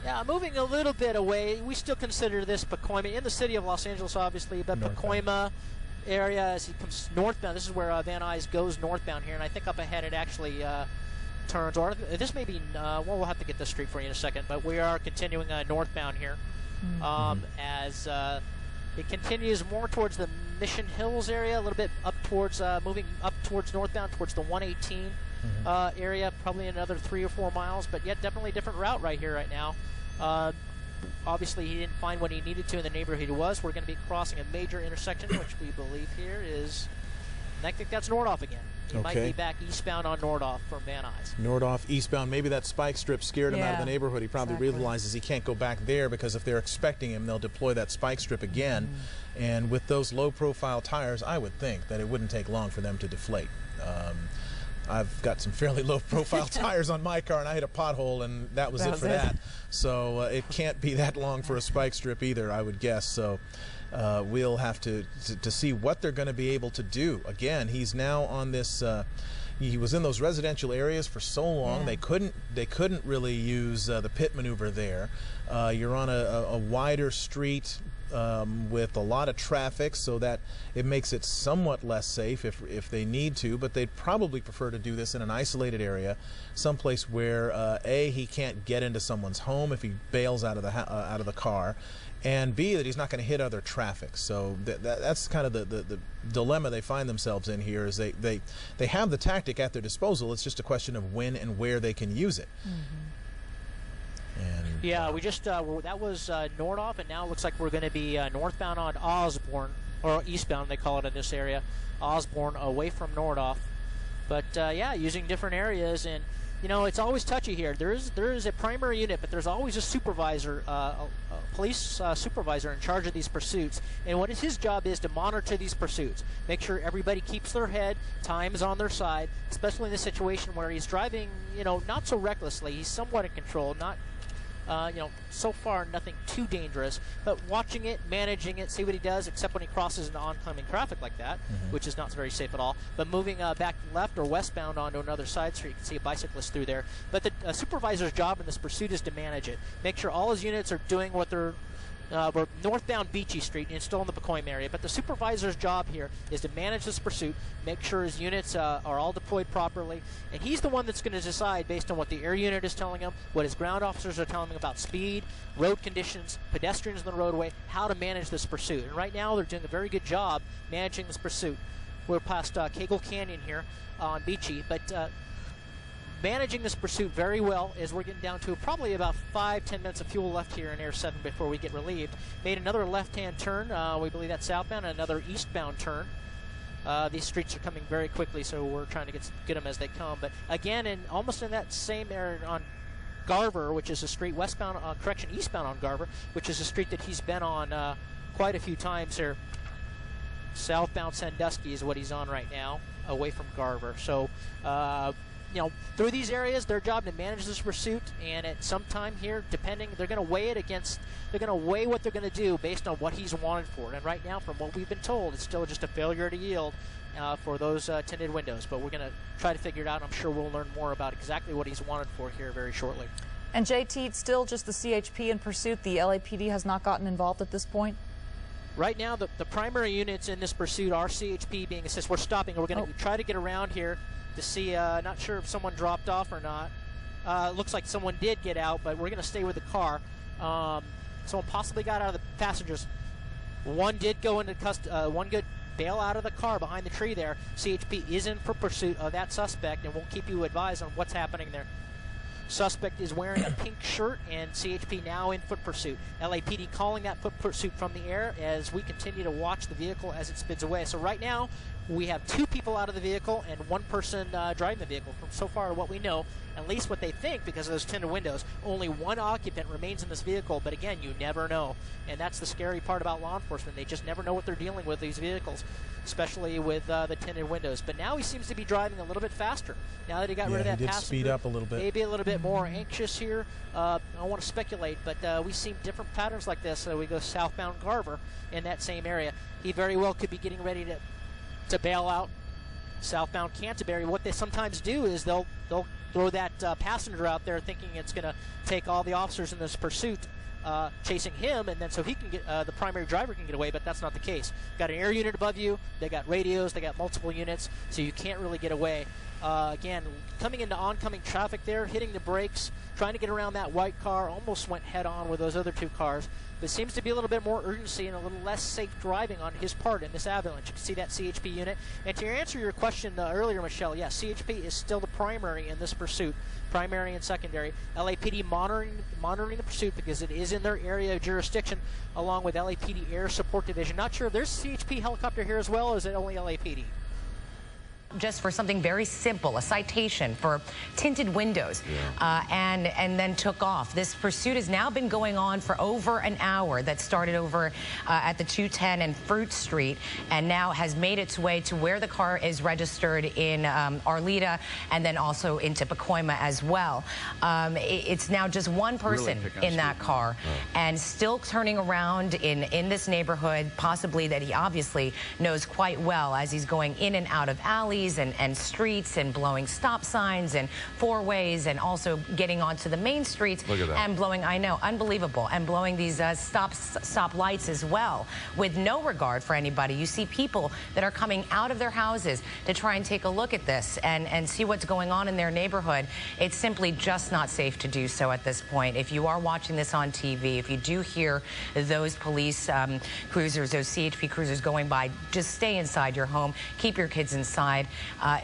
Yeah, moving a little bit away. We still consider this Pacoima in the city of Los Angeles, obviously, but Pacoima area as he comes northbound. This is where Van Nuys goes northbound here, and I think up ahead it actually turns. Or this may be. Well, we'll have to get this street for you in a second, but we are continuing northbound here as it continues more towards the Mission Hills area, a little bit up towards moving up towards northbound towards the 118 area, probably another 3 or 4 miles, but yet definitely a different route right here right now. Obviously, he didn't find what he needed to in the neighborhood he was. We're going to be crossing a major intersection, which we believe here is, and I think that's Nordhoff again. He might be back eastbound on Nordhoff from Van Nuys. Nordhoff eastbound. Maybe that spike strip scared him out of the neighborhood. He probably realizes he can't go back there because if they're expecting him, they'll deploy that spike strip again. And with those low-profile tires, I would think that it wouldn't take long for them to deflate. I've got some fairly low-profile tires on my car, and I hit a pothole, and that was it for that. So it can't be that long for a spike strip either, I would guess. So we'll have to see what they're going to be able to do. Again, he's now on this. He was in those residential areas for so long. They couldn't really use the pit maneuver there. You're on a wider street with a lot of traffic, so that it makes it somewhat less safe if they need to, but they'd probably prefer to do this in an isolated area, someplace where A, he can't get into someone's home if he bails out of the car, and B, that he's not going to hit other traffic. So that's kind of the dilemma they find themselves in here, is they have the tactic at their disposal. It's just a question of when and where they can use it. And, yeah, we just that was Nordhoff, and now it looks like we're going to be northbound on Osborne, or eastbound they call it in this area, Osborne, away from Nordhoff. But yeah, using different areas, and you know, it's always touchy here. There is a primary unit, but there's always a supervisor, a police supervisor in charge of these pursuits. And what his job is to monitor these pursuits, make sure everybody keeps their head, time is on their side, especially in this situation where he's driving, you know, not so recklessly. He's somewhat in control, not. You know, so far nothing too dangerous, but watching it, managing it, see what he does, except when he crosses into oncoming traffic like that, which is not very safe at all. But moving back left or westbound onto another side street, you can see a bicyclist through there. But the supervisor's job in this pursuit is to manage it, make sure all his units are doing what they're. We're northbound Beachy Street, and it's still in the Pacoima area, but the supervisor's job here is to manage this pursuit, make sure his units are all deployed properly, and he's the one that's going to decide, based on what the air unit is telling him, what his ground officers are telling him about speed, road conditions, pedestrians on the roadway, how to manage this pursuit. And right now they're doing a very good job managing this pursuit. We're past Cagle Canyon here on Beachy, but managing this pursuit very well, as we're getting down to probably about 5-10 minutes of fuel left here in Air 7 before we get relieved. Made another left-hand turn, we believe that's southbound, and another eastbound turn. These streets are coming very quickly, so we're trying to get them as they come. But again, almost in that same area on Garver, which is a street eastbound on Garver, which is a street that he's been on quite a few times here. Southbound Sandusky is what he's on right now, away from Garver. So, you know, through these areas, their job to manage this pursuit, and at some time here, depending, they're going to weigh it against, they're going to weigh what they're going to do based on what he's wanted for. And right now, from what we've been told, it's still just a failure to yield for those tinted windows. But we're going to try to figure it out. I'm sure we'll learn more about exactly what he's wanted for here very shortly. And JT, it's still just the CHP in pursuit. The LAPD has not gotten involved at this point? Right now, the primary units in this pursuit are CHP being assisted. We're stopping, and we're going to try to get around here to see, not sure if someone dropped off or not. Looks like someone did get out, but we're going to stay with the car. Someone possibly got out of the passengers. One did go into one good bail out of the car behind the tree there. CHP is in for pursuit of that suspect, and we'll keep you advised on what's happening there. Suspect is wearing a pink shirt, and CHP now in foot pursuit. LAPD calling that foot pursuit from the air as we continue to watch the vehicle as it speeds away. So right now, we have 2 people out of the vehicle and 1 person driving the vehicle. From so far what we know, at least what they think, because of those tinted windows, only 1 occupant remains in this vehicle. But again, you never know. And that's the scary part about law enforcement. They just never know what they're dealing with, these vehicles, especially with the tinted windows. But now he seems to be driving a little bit faster. Now that he got rid of that passenger. Speed up a little bit. Maybe a little bit more anxious here. I don't want to speculate, but we've seen different patterns like this. So we go southbound Garver in that same area. He very well could be getting ready to bail out southbound Canterbury. What they sometimes do is they'll throw that passenger out there thinking it's going to take all the officers in this pursuit chasing him, and then so he can get the primary driver can get away, but that's not the case. Got an air unit above you, they got radios, they got multiple units, so you can't really get away. Again, coming into oncoming traffic there, hitting the brakes, trying to get around that white car, almost went head-on with those other two cars. There seems to be a little bit more urgency and a little less safe driving on his part in this avalanche. You can see that CHP unit. And to answer your question earlier, Michelle, yes, CHP is still the primary in this pursuit, primary and secondary. LAPD monitoring the pursuit because it is in their area of jurisdiction, along with LAPD Air Support Division. Not sure if there's a CHP helicopter here as well, or is it only LAPD? Just for something very simple, a citation for tinted windows, and then took off. This pursuit has now been going on for over an hour. That started over at the 210 and Fruit Street, and now has made its way to where the car is registered in Arleta, and then also into Pacoima as well. It's now just one person in that car, and still turning around in this neighborhood, possibly that he obviously knows quite well as he's going in and out of alleys and streets and blowing stop signs and four-ways, and also getting onto the main streets and blowing, I know, unbelievable, and blowing these stop lights as well with no regard for anybody. You see people that are coming out of their houses to try and take a look at this and see what's going on in their neighborhood. It's simply just not safe to do so at this point. If you are watching this on TV, if you do hear those police cruisers, those CHP cruisers going by, just stay inside your home, keep your kids inside.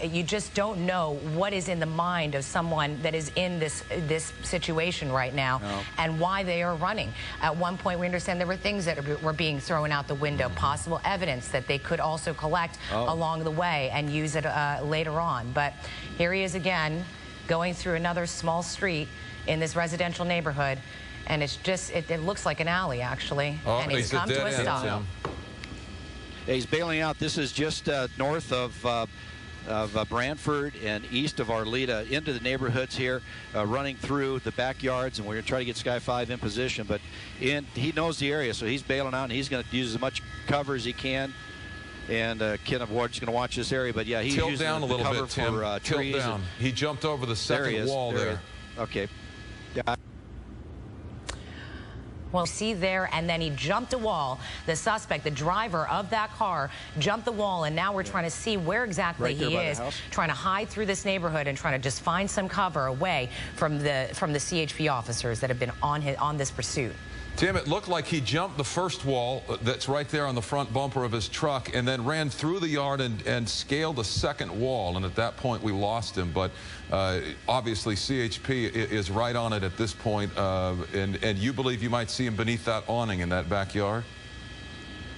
You just don't know what is in the mind of someone that is in this situation right now, and why they are running. At one point, we understand there were things that were being thrown out the window, possible evidence that they could also collect along the way and use it later on. But here he is again, going through another small street in this residential neighborhood, and it's just, it looks like an alley, actually. And he's come to a stop. Yeah, he's bailing out. This is just north of Brantford and east of Arleta, into the neighborhoods here, running through the backyards, and we're going to try to get Sky 5 in position. But he knows the area, so he's bailing out, and he's going to use as much cover as he can. And Ken Ward's going to watch this area, but yeah, he's tilt using down a little cover bit, Tim. for Tilt trees. down. He jumped over the second wall there. Okay. Yeah. Well, see there, and then he jumped a wall. The suspect, the driver of that car, jumped the wall, and now we're trying to see where exactly he is, trying to hide through this neighborhood and trying to just find some cover away from the CHP officers that have been on this pursuit. Tim, it looked like he jumped the first wall that's right there on the front bumper of his truck, and then ran through the yard and scaled the second wall, and at that point we lost him. But obviously CHP is right on it at this point, and you believe you might see him beneath that awning in that backyard?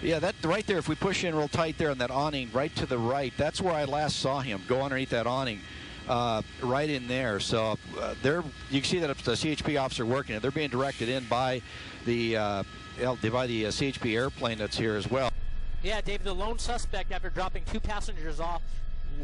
Yeah, that right there, if we push in real tight there on that awning right to the right, that's where I last saw him, go underneath that awning. Right in there. So you can see that it's the CHP officer working it. They're being directed in by the CHP airplane that's here as well. Yeah, Dave, the lone suspect, after dropping two passengers off,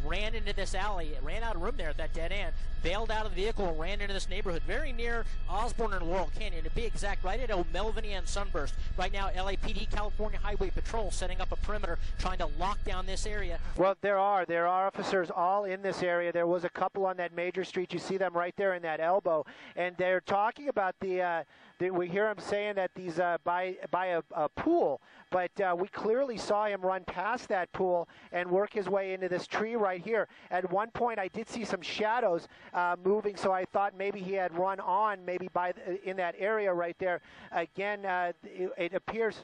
ran into this alley, ran out of room there at that dead end, bailed out of the vehicle and ran into this neighborhood very near Osborne and Laurel Canyon, to be exact, right at O'Melveny and Sunburst. Right now, LAPD, California Highway Patrol, setting up a perimeter, trying to lock down this area. Well, there are officers all in this area. There was a couple on that major street. You see them right there in that elbow, and they're talking about we hear him saying that these by a pool, but we clearly saw him run past that pool and work his way into this tree right here. At one point, I did see some shadows moving, so I thought maybe he had run on, maybe in that area right there. Again, it appears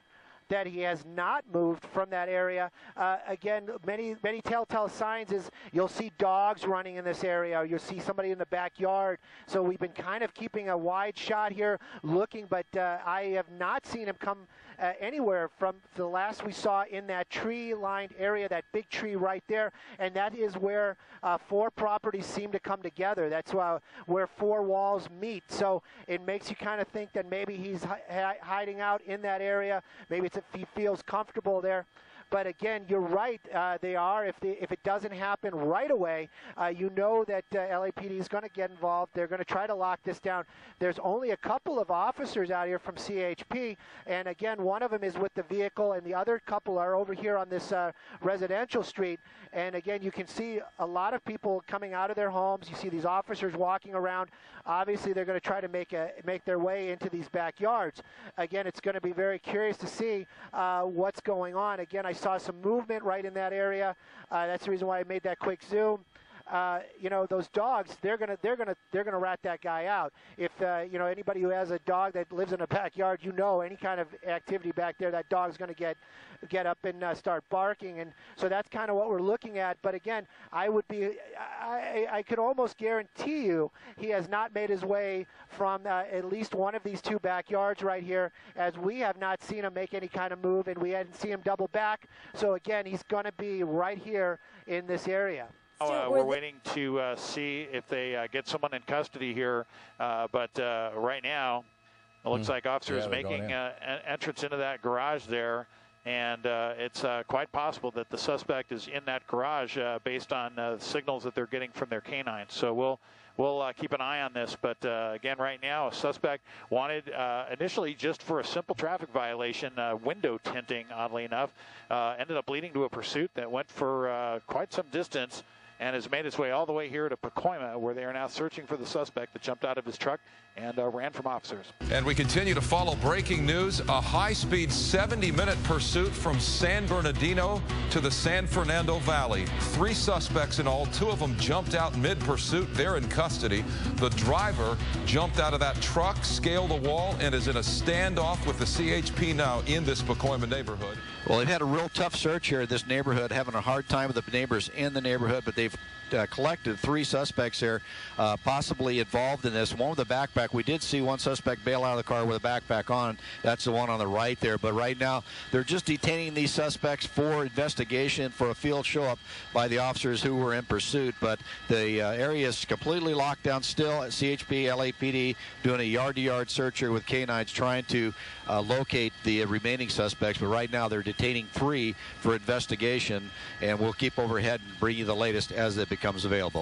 that he has not moved from that area. Again, many telltale signs is you'll see dogs running in this area, or you'll see somebody in the backyard. So we've been kind of keeping a wide shot here, looking, but I have not seen him come anywhere from the last we saw in that tree-lined area, that big tree right there, and that is where four properties seem to come together. That's where four walls meet. So it makes you kind of think that maybe he's hiding out in that area. Maybe it's if he feels comfortable there. But again, you're right. They are. If it doesn't happen right away, you know that LAPD is going to get involved. They're going to try to lock this down. There's only a couple of officers out here from CHP, and again, one of them is with the vehicle, and the other couple are over here on this residential street. And again, you can see a lot of people coming out of their homes. You see these officers walking around. Obviously, they're going to try to make their way into these backyards. Again, it's going to be very curious to see what's going on. Again, I saw some movement right in that area. That's the reason why I made that quick zoom. You know, those dogs, they're gonna rat that guy out. If you know, anybody who has a dog that lives in a backyard, you know, any kind of activity back there, that dog's gonna get up and start barking. And so that's kind of what we're looking at. But again, I could almost guarantee you he has not made his way from at least one of these two backyards right here, as we have not seen him make any kind of move, and we hadn't seen him double back. So again, he's going to be right here in this area. We're waiting to see if they get someone in custody here, but right now it looks like officers making an entrance into that garage there, and it's quite possible that the suspect is in that garage based on signals that they're getting from their canines. So we'll keep an eye on this, but again, right now, a suspect wanted initially just for a simple traffic violation, window tinting, oddly enough, ended up leading to a pursuit that went for quite some distance, and has made its way all the way here to Pacoima, where they are now searching for the suspect that jumped out of his truck and ran from officers. And we continue to follow breaking news. A high-speed 70-minute pursuit from San Bernardino to the San Fernando Valley. 3 suspects in all. 2 of them jumped out mid-pursuit. They're in custody. The driver jumped out of that truck, scaled a wall, and is in a standoff with the CHP now in this Pacoima neighborhood. Well, they've had a real tough search here in this neighborhood, having a hard time with the neighbors in the neighborhood, but they've collected 3 suspects here possibly involved in this. One with a backpack. We did see one suspect bail out of the car with a backpack on. That's the one on the right there. But right now, they're just detaining these suspects for investigation, for a field show-up by the officers who were in pursuit. But the area is completely locked down still. CHP, LAPD doing a yard-to-yard search here with canines trying to locate the remaining suspects. But right now, they're detaining 3 for investigation, and we'll keep overhead and bring you the latest as it becomes available.